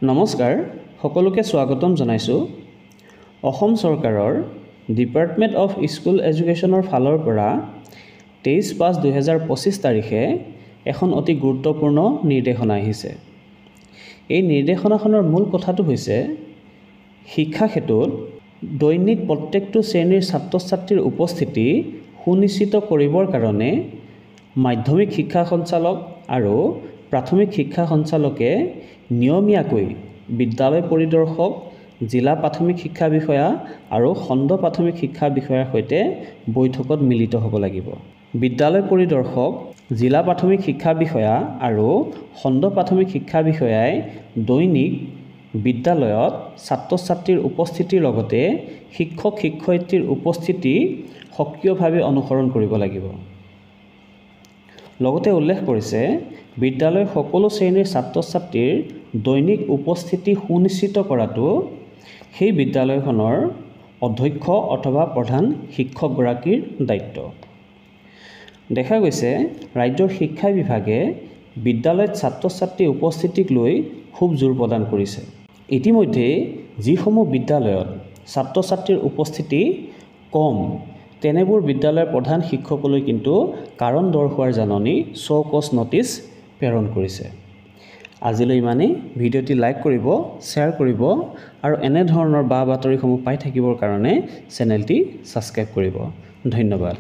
নমস্কাৰ সকলোকে স্বাগতম জনাইছো অসম চৰকাৰৰ ডিপাৰ্টমেণ্ট অফ স্কুল এডুকেশ্যনৰ ফালৰ পৰা 23/5/2025 তাৰিখে এখন অতি গুৰুত্বপূৰ্ণ নিৰ্দেশনা আহিছে। এই নিৰ্দেশনাখনৰ মূল কথাটো হৈছে শিক্ষা ক্ষেত্ৰত দৈনিক প্ৰত্যেকটো শ্ৰেণীৰ ছাত্ৰ-ছাত্ৰীৰ উপস্থিতি সুনিশ্চিত কৰিবৰ কাৰণে মাধ্যমিক শিক্ষা সঞ্চালক আৰু প্ৰাথমিক শিক্ষা সঞ্চালকে নিয়মীয়াকৈ বিদ্যালয় পৰিদৰ্শক, জিলা প্ৰাথমিক শিক্ষা বিষয়া আৰু খণ্ড প্ৰাথমিক শিক্ষা বিষয়াৰ সৈতে বৈঠকত মিলিত হ'ব লাগিব। বিদ্যালয় পৰিদৰ্শক, জিলা প্ৰাথমিক শিক্ষা বিষয়া আৰু খণ্ড প্ৰাথমিক শিক্ষা বিষয়াই দৈনিক বিদ্যালয়ত ছাত্ৰ-ছাত্ৰীৰ উপস্থিতিৰ লগতে শিক্ষক-শিক্ষয়িত্ৰীৰ উপস্থিতি সক্ৰিয়ভাৱে অনুসৰণ কৰিব লাগিব। লগতে উল্লেখ কৰিছে বিদ্যালয়ৰ সকলো শ্ৰেণীৰ ছাত্ৰ-ছাত্ৰীৰ দৈনিক উপস্থিতি সুনিশ্চিত কৰাটো সেই বিদ্যালয়খনৰ অধ্যক্ষ অথবা প্ৰধান শিক্ষকগৰাকীৰ দায়িত্ব। দেখা গৈছে ৰাজ্যৰ শিক্ষা বিভাগে বিদ্যালয়ত ছাত্ৰ-ছাত্ৰীৰ উপস্থিতিক লৈ খুব জোৰ প্ৰদান কৰিছে। ইতিমধ্যে যিসমূহ বিদ্যালয়ত ছাত্ৰ-ছাত্ৰীৰ উপস্থিতি কম তেনেবোৰ বিদ্যালয়ৰ প্ৰধান শিক্ষকলৈ কিন্তু কাৰণ দৰ্শোৱাৰ জাননী শ্ব'কজ নটিচ প্ৰেৰণ কৰিছে। আজিলৈ ইমানেই। ভিডিঅ'টি লাইক কৰিব, শ্বেয়াৰ কৰিব আৰু এনেধৰণৰ বা বাতৰিসমূহ পাই থাকিবৰ কাৰণে চেনেলটি ছাবস্ক্ৰাইব কৰিব। ধন্যবাদ।